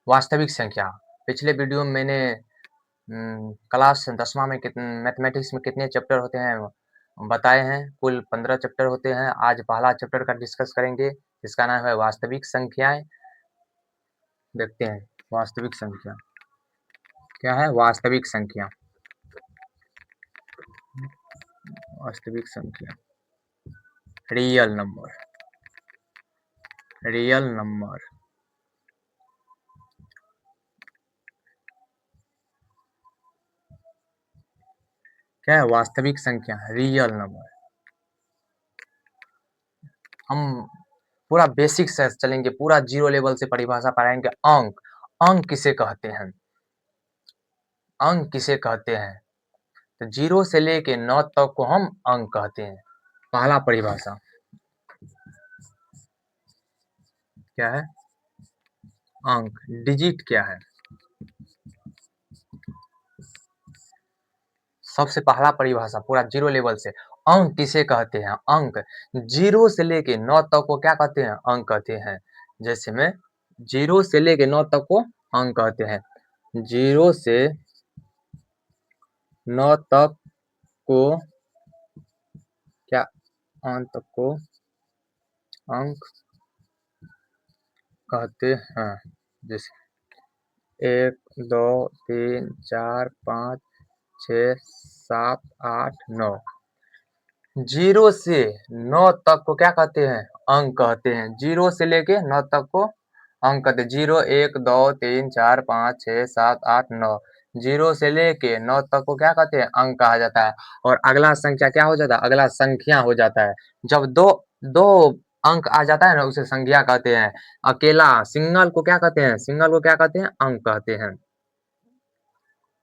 वास्तविक संख्या। पिछले वीडियो में मैंने क्लास 10वां में मैथमेटिक्स में कितने चैप्टर होते हैं बताए हैं। कुल 15 चैप्टर होते हैं। आज पहला चैप्टर का डिस्कस करेंगे जिसका नाम है वास्तविक संख्याएं। देखते हैं वास्तविक संख्या क्या है। वास्तविक संख्या, वास्तविक संख्या, रियल नंबर, रियल नंबर। क्या है वास्तविक संख्या, रियल नंबर। हम पूरा बेसिक से चलेंगे, पूरा जीरो लेवल से परिभाषा पढ़ाएंगे। अंक, अंक किसे कहते हैं, अंक किसे कहते हैं। तो 0 से लेके 9 तक को हम अंक कहते हैं। पहला परिभाषा क्या है, अंक। डिजिट क्या है, सबसे पहला परिभाषा पूरा जीरो लेवल से। अंक किसे कहते हैं, अंक 0 से लेके 9 तक को क्या कहते हैं, अंक कहते हैं। जैसे में 0 से लेके 9 तक को अंक कहते हैं। 0 से 9 तक को क्या, अंक तक को अंक कहते हैं। जैसे 1 2 3 4 5 6 7 8 9। 0 से 9 तक को क्या कहते हैं, अंक कहते हैं। 0 से लेके 9 तक को अंक कहते हैं। 0 1 2 3 4 5 6 7 8 9। 0 से लेके 9 तक को क्या कहते हैं, अंक कहा जाता है। और अगला संख्या क्या हो जाता है, अगला संख्या हो जाता है। जब दो दो अंक आ जाता है ना, उसे संख्या कहते हैं। अकेला सिंगल को क्या कहते हैं, सिंगल को क्या कहते हैं, अंक कहते हैं।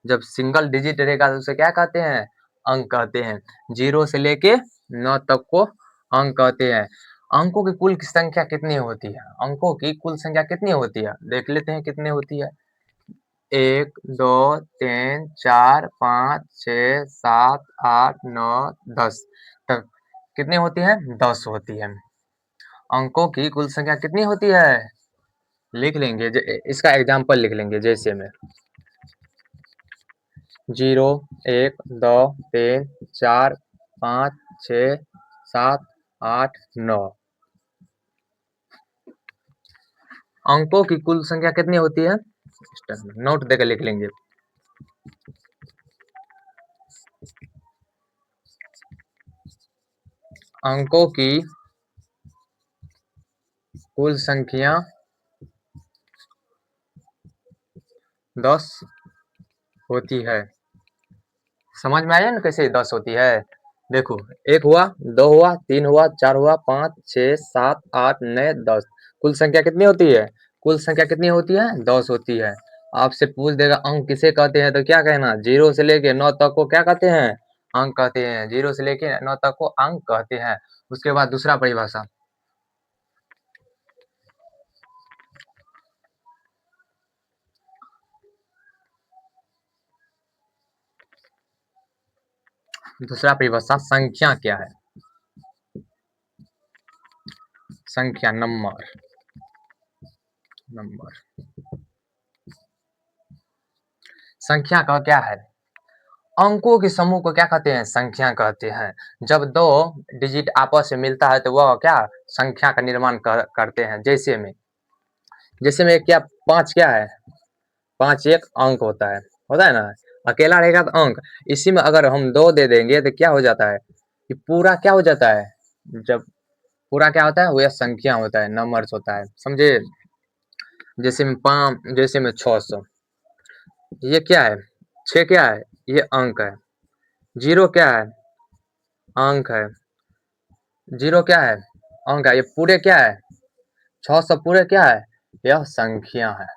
जब सिंगल डिजिट रहेगा तो उसे क्या कहते हैं, अंक कहते हैं। 0 से लेके 9 तक को अंक कहते हैं। अंकों की कुल संख्या कितनी होती है, अंकों की कुल संख्या कितनी होती है, देख लेते हैं कितनी होती है। 1 2 3 4 5 6 7 8 9 10 तक कितनी होती है, 10 होती है। अंकों की कुल संख्या कितनी होती है, लिख लेंगे। इसका एग्जाम्पल लिख लेंगे। जैसे में 0 1 2 3 4 5 6 7 8 9। अंकों की कुल संख्या कितनी होती है, नोट देकर लिख लेंगे। अंकों की कुल संख्या 10 होती है। समझ में आया ना कैसे 10 होती है। देखो 1 हुआ, 2 हुआ, 3 हुआ, 4 हुआ, 5 6 7 8 9 10। कुल संख्या कितनी होती है, कुल संख्या कितनी होती है, 10 होती है। आपसे पूछ देगा अंक किसे कहते हैं, तो क्या कहना, 0 से लेके 9 तक को क्या कहते हैं, अंक कहते हैं। 0 से लेके 9 तक को अंक कहते हैं। उसके बाद दूसरा परिभाषा, दूसरा परिभाषा संख्या क्या है, संख्या, नंबर, नंबर। संख्या का क्या है, अंकों के समूह को क्या कहते हैं, संख्या कहते हैं। जब दो डिजिट आपस में मिलता है तो वह क्या, संख्या का निर्माण करते हैं। जैसे में क्या, 5 क्या है, 5 एक अंक होता है ना। अकेला रहेगा तो अंक, इसी में अगर हम 2 दे देंगे तो क्या हो जाता है, कि पूरा क्या हो जाता है। जब पूरा क्या होता है, वह संख्या होता है, नंबर्स होता है, समझे। जैसे में 5, जैसे में 600, ये क्या है, 6 क्या है, ये अंक है। 0 क्या है, अंक है। 0 क्या है, अंक है। ये पूरे क्या है, 600 पूरे क्या है, यह संख्या है।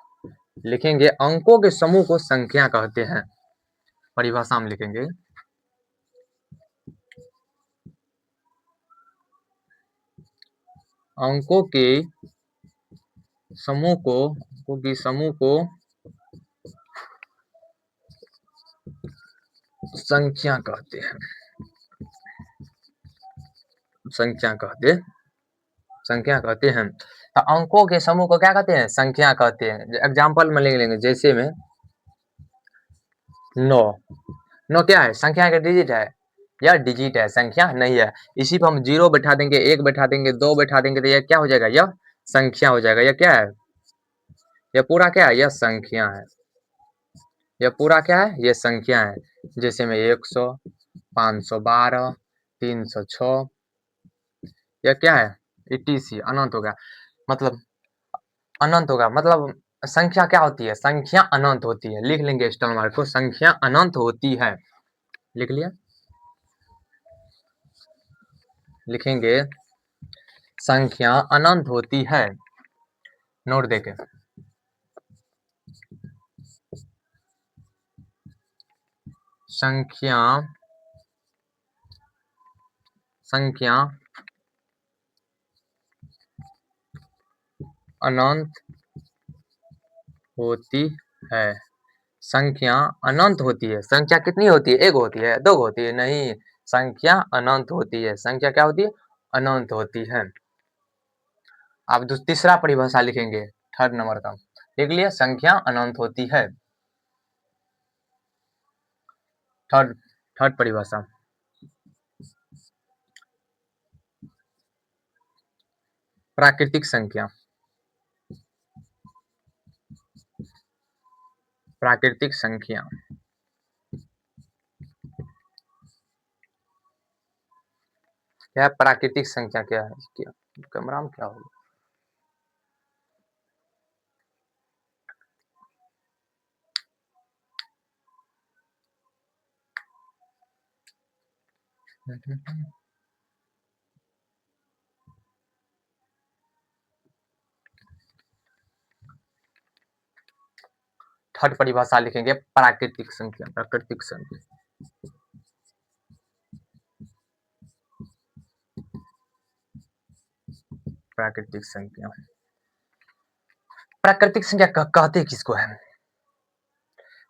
लिखेंगे अंकों के समूह को संख्या कहते हैं। परिभाषा में लिखेंगे, अंकों के समूह को संख्या कहते हैं। संख्या कहते हैं। तो अंकों के समूह को क्या कहते हैं? संख्या कहते हैं। एग्जाम्पल में ले लेंगे, जैसे में 9। 9 क्या है? संख्या का डिजिट है या डिजिट है, संख्या नहीं है। इसी पर हम 0 बैठा देंगे, 1 बैठा देंगे, 2 बैठा देंगे, तो यह क्या हो जाएगा? यह संख्या हो जाएगा। यह क्या है? यह पूरा क्या है? यह संख्या है। यह पूरा क्या है? यह संख्या है। जैसे में 100, 512, 306, यह क्या है? etc अनंत होगा। मतलब अनंत होगा, मतलब संख्या क्या होती है? संख्या अनंत होती है। लिख लेंगे स्टॉल मार्क को, संख्या अनंत होती है। लिख लिया? लिखेंगे संख्या अनंत होती है, नोट देके। संख्या अनंत होती है। संख्या अनंत होती है। संख्या कितनी होती है? 1 होती है, 2 होती है? नहीं, संख्या अनंत होती है। संख्या क्या होती है? अनंत होती है। अब तीसरा परिभाषा लिखेंगे, थर्ड नंबर का। लिख लिया? संख्या अनंत होती है। थर्ड परिभाषा, प्राकृतिक संख्या। प्राकृतिक संख्या क्या है? प्राकृतिक संख्या क्या है? क्या कैमरा में क्या होगा? थर्ड परिभाषा लिखेंगे, प्राकृतिक संख्या। प्राकृतिक संख्या, प्राकृतिक संख्या। प्राकृतिक संख्या कहते किसको है?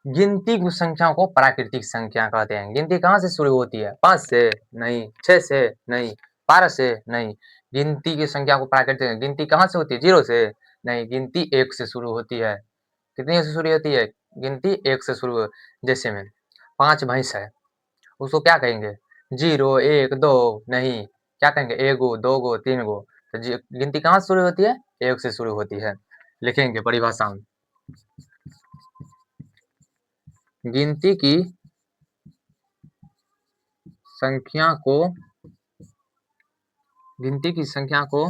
गिनती की संख्याओं को प्राकृतिक संख्या कहते हैं। गिनती कहाँ से शुरू होती है? 5 से नहीं, 6 से नहीं, 12 से नहीं। गिनती की संख्या को प्राकृतिक, गिनती कहाँ से होती है? 0 से नहीं, गिनती 1 से शुरू होती है। कितनी से शुरू होती है? गिनती 1 से शुरू। जैसे में 5 भैंस है, उसको क्या कहेंगे? 0, 1, 2 नहीं, क्या कहेंगे? 1 गो, 2 गो, 3 गो। तो गिनती कहाँ से शुरू होती है? 1 से शुरू होती है। लिखेंगे परिभाषा, गिनती की संख्या को, गिनती की संख्या को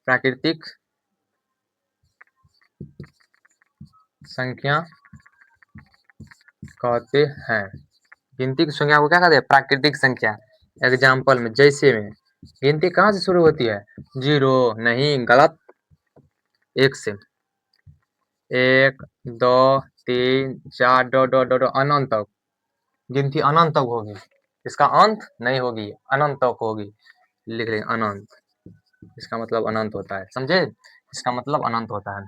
प्राकृतिक संख्या कहते हैं। गिनती की संख्या को क्या कहते हैं? प्राकृतिक संख्या। एग्जाम्पल में, जैसे में गिनती कहाँ से शुरू होती है? 0 नहीं, गलत, 1 से। 1, 2, 3, 4 डॉट अनंत तक। गिनती अनंत तक होगी, इसका अंत नहीं होगी, अनंत तक होगी। लिख लेंगे अनंत, इसका मतलब अनंत होता है। समझे? इसका मतलब अनंत होता है।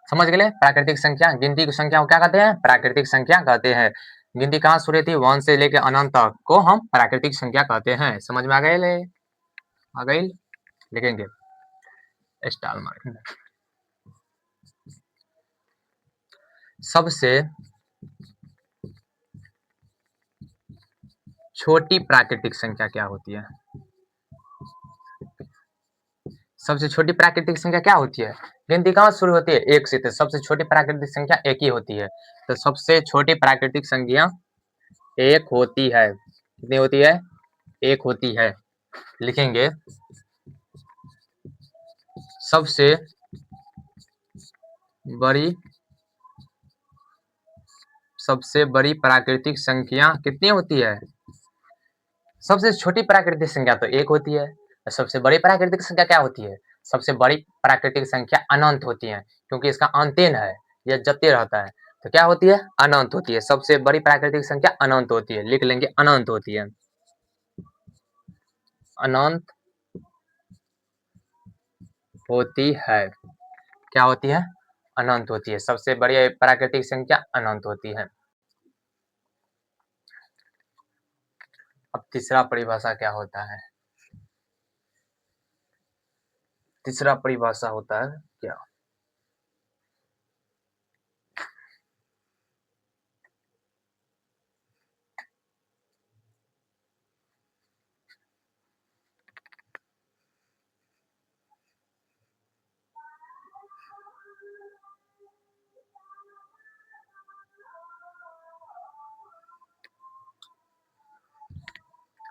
समझ गए? प्राकृतिक संख्या, गिनती की संख्या को क्या कहते हैं? प्राकृतिक संख्या कहते हैं। गिनती कहाँ शुरू होती है? 1 से लेकर अनंत तक को हम प्राकृतिक संख्या कहते हैं। समझ में आ गए? आ गई? लिखेंगे स्टार मार्क। सबसे छोटी प्राकृतिक संख्या क्या होती है? सबसे छोटी प्राकृतिक संख्या क्या होती है? गिनती कहाँ शुरू होती है? 1 से। तो सबसे छोटी प्राकृतिक संख्या 1 ही होती है। तो सबसे छोटी प्राकृतिक संख्या 1 होती है। कितनी होती है? 1 होती है। लिखेंगे सबसे बड़ी प्राकृतिक संख्या कितनी होती है? सबसे छोटी प्राकृतिक संख्या तो 1 होती है। सबसे बड़ी प्राकृतिक संख्या क्या होती है? सबसे बड़ी प्राकृतिक संख्या अनंत होती है, क्योंकि इसका अंतेन है, यह जते रहता है। तो क्या होती है? अनंत होती है। सबसे बड़ी प्राकृतिक संख्या अनंत होती है। लिख लेंगे अनंत होती है। अनंत होती है। क्या होती है? अनंत होती है। सबसे बड़ी प्राकृतिक संख्या अनंत होती है। अब तीसरा परिभाषा क्या होता है? तीसरा परिभाषा होता है क्या?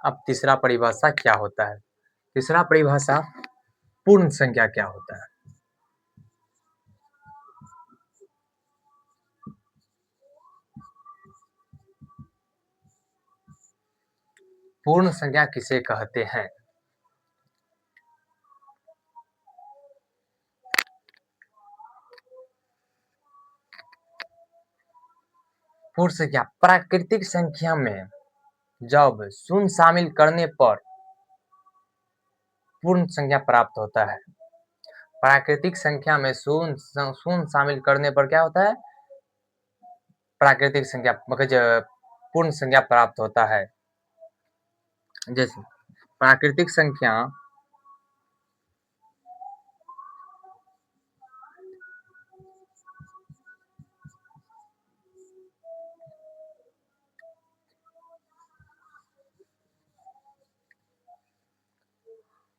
अब तीसरा परिभाषा क्या होता है? तीसरा परिभाषा पूर्ण संख्या क्या होता है? पूर्ण संख्या किसे कहते हैं? पूर्ण संख्या प्राकृतिक संख्या में जब शून्य शामिल करने पर पूर्ण संख्या प्राप्त होता है। प्राकृतिक संख्या में शून्य शामिल करने पर क्या होता है? प्राकृतिक संख्या मतलब पूर्ण संख्या प्राप्त होता है। जैसे प्राकृतिक संख्या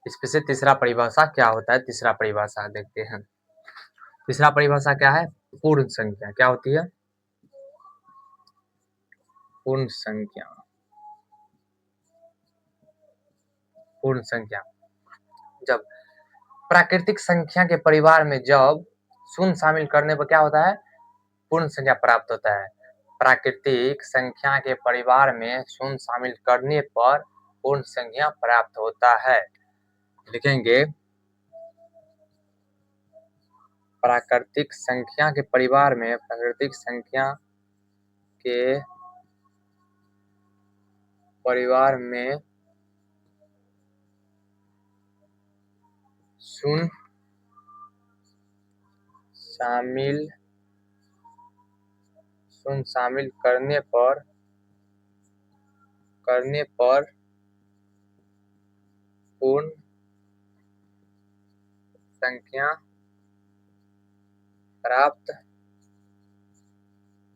इसमें से तीसरा परिभाषा क्या होता है? तीसरा परिभाषा देखते हैं। तीसरा परिभाषा क्या है? पूर्ण संख्या क्या होती है? पूर्ण संख्या। पूर्ण संख्या जब प्राकृतिक संख्या के परिवार में जब शून्य शामिल करने पर क्या होता है? पूर्ण संख्या प्राप्त होता है। प्राकृतिक संख्या के परिवार में शून्य शामिल करने पर पूर्ण संख्या प्राप्त होता है। लिखेंगे प्राकृतिक संख्या के परिवार में प्राकृतिक संख्या के परिवार में शून्य शामिल करने पर पूर्ण संख्या प्राप्त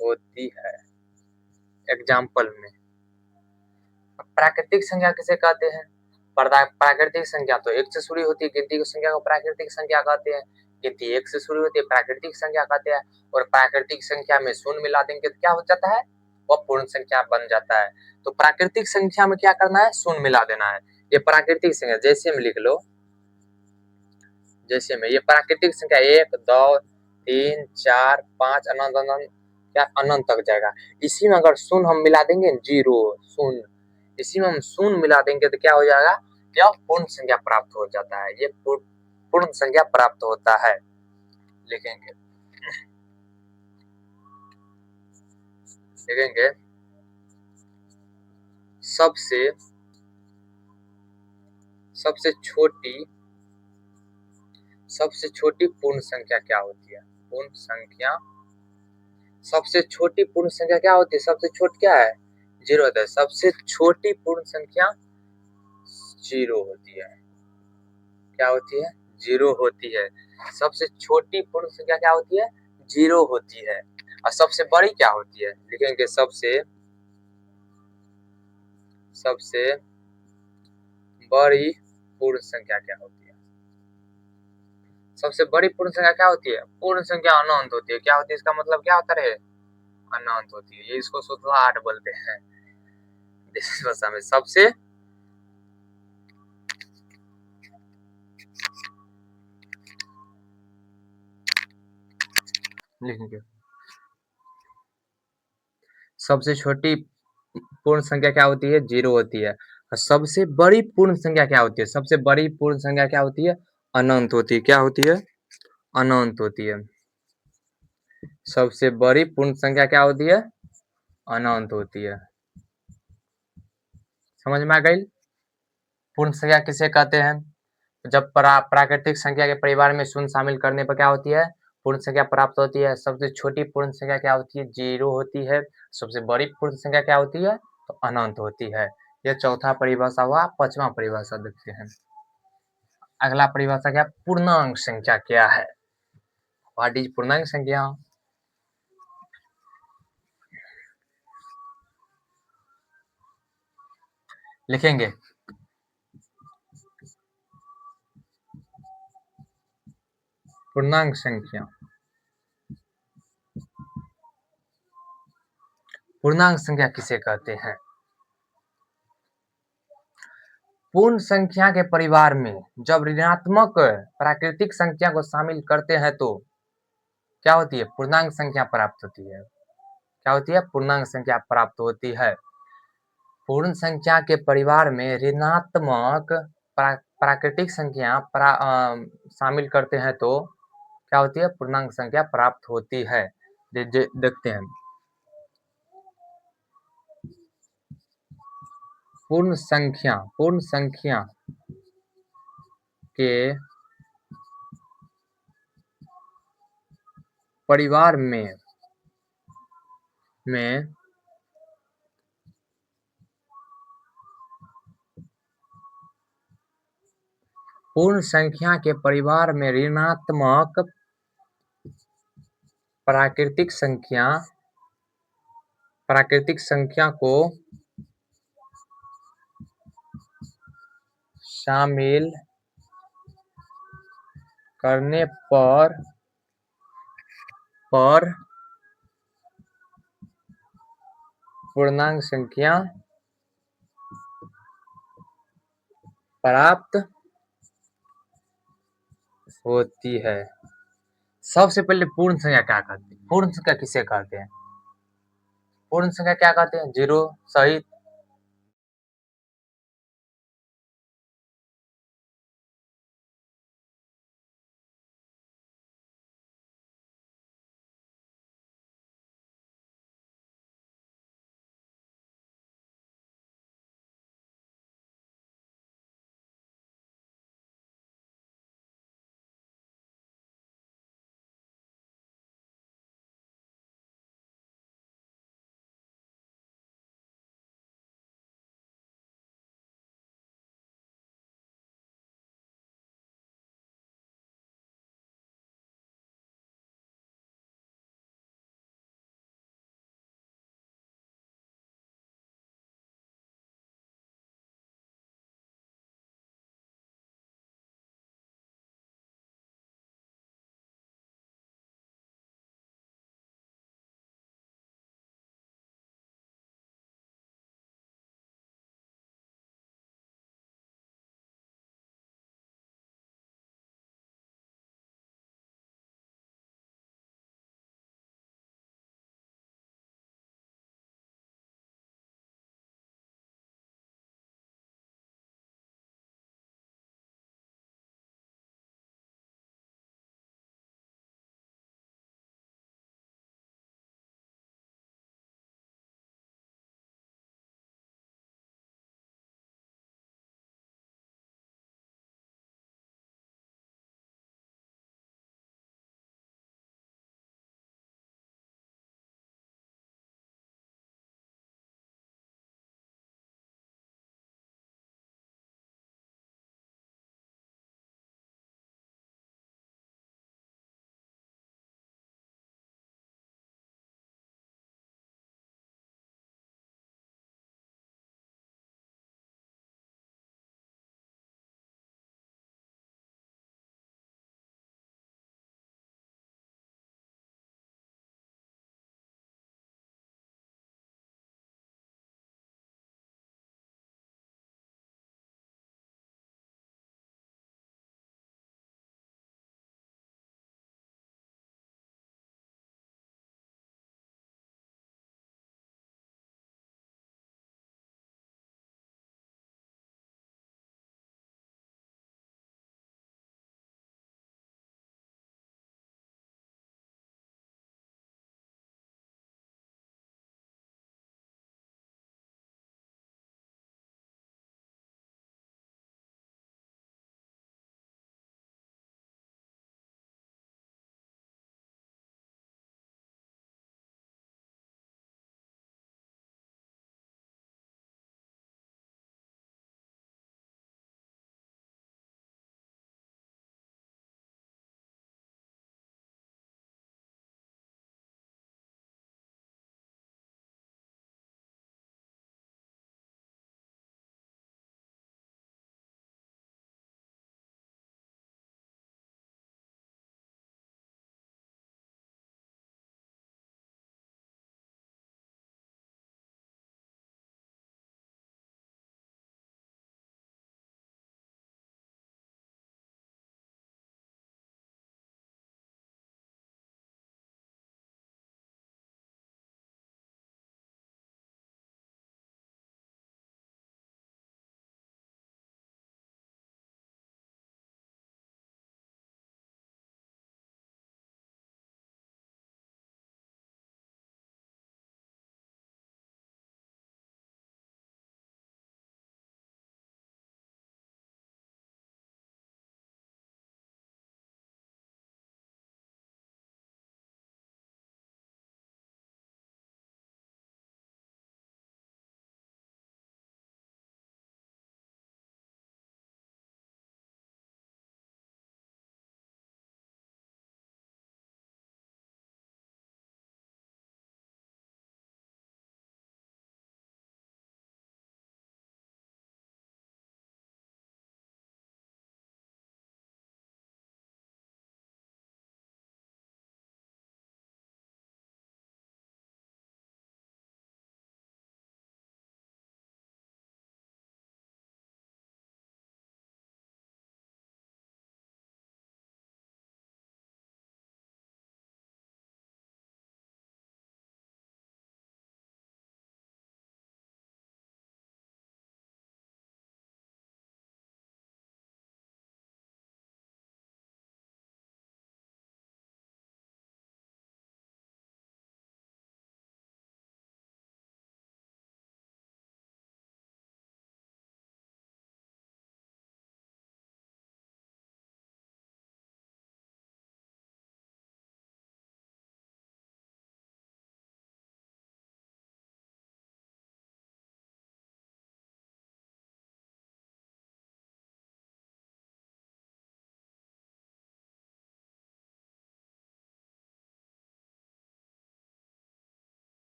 होती है। एग्जाम्पल में प्राकृतिक संख्या किसे कहते हैं? प्राकृतिक संख्या तो एक से शुरू होती है, गिनती की संख्या को प्राकृतिक संख्या कहते हैं। गिनती एक से शुरू होती है, प्राकृतिक संख्या कहते हैं। और प्राकृतिक संख्या में शून्य मिला देंगे तो क्या हो जाता है? वह पूर्ण संख्या बन जाता है। तो प्राकृतिक संख्या में क्या करना है? शून्य मिला देना है। ये प्राकृतिक संख्या जैसे में लिख लो, जैसे में ये प्राकृतिक संख्या 1 2 3 4 5 अनंत अनंत क्या अनंत तक जाएगा। इसी में अगर शून्य हम मिला देंगे, जीरो शून्य, इसी में हम शून्य मिला देंगे तो क्या हो जाएगा? यह पूर्ण संख्या प्राप्त हो जाता है। ये पूर्ण संख्या प्राप्त होता है। लिखेंगे सबसे छोटी पूर्ण संख्या क्या होती है? पूर्ण संख्या सबसे छोटी पूर्ण संख्या क्या होती है? सबसे छोटी क्या है? जीरो होता है। सबसे छोटी पूर्ण संख्या जीरो होती है। क्या होती है? जीरो होती है। सबसे छोटी पूर्ण संख्या क्या होती है? जीरो होती है। और सबसे बड़ी क्या होती है? लिखेंगे सबसे बड़ी पूर्ण संख्या क्या होती है? सबसे बड़ी पूर्ण संख्या क्या होती है? पूर्ण संख्या अनंत होती है। क्या होती है? इसका मतलब क्या होता है? अनंत होती है। ये इसको सूत्र 8 बोलते हैं देसी भाषा में। सबसे लिखेंगे सबसे छोटी पूर्ण संख्या क्या होती है? जीरो होती है। और सबसे बड़ी पूर्ण संख्या क्या होती है? सबसे बड़ी पूर्ण संख्या क्या होती है? अनंत होती है। क्या होती है? अनंत होती है। सबसे बड़ी पूर्ण संख्या क्या होती है? अनंत होती है। समझ में आ गई? पूर्ण संख्या किसे कहते हैं? जब प्राकृतिक संख्या के परिवार में शून्य शामिल करने पर क्या होती है? पूर्ण संख्या प्राप्त होती है। सबसे छोटी पूर्ण संख्या क्या होती है? जीरो होती है। सबसे बड़ी पूर्ण संख्या क्या होती है? तो अनंत होती है। यह चौथा परिभाषा हुआ। पांचवा परिभाषा देखते हैं। अगला परिभाषा क्या, पूर्णांक संख्या क्या है, व्हाट इज पूर्णांक संख्या। लिखेंगे पूर्णांक संख्या, पूर्णांक संख्या किसे कहते हैं। पूर्ण संख्या के परिवार में जब ऋणात्मक प्राकृतिक संख्या को शामिल करते हैं तो क्या होती है, पूर्णांक संख्या प्राप्त होती है। क्या होती है, पूर्णांक संख्या प्राप्त होती है। पूर्ण संख्या के परिवार में ऋणात्मक प्राकृतिक संख्या शामिल करते हैं तो क्या होती है, पूर्णांक संख्या प्राप्त होती है। देखते हैं, पूर्ण संख्या के परिवार में पूर्ण संख्या के परिवार में ऋणात्मक प्राकृतिक संख्या को शामिल करने पर पूर्णांक संख्या प्राप्त होती है। सबसे पहले पूर्ण संख्या क्या कहते हैं, पूर्ण संख्या किसे कहते हैं, पूर्ण संख्या क्या कहते हैं, जीरो सहित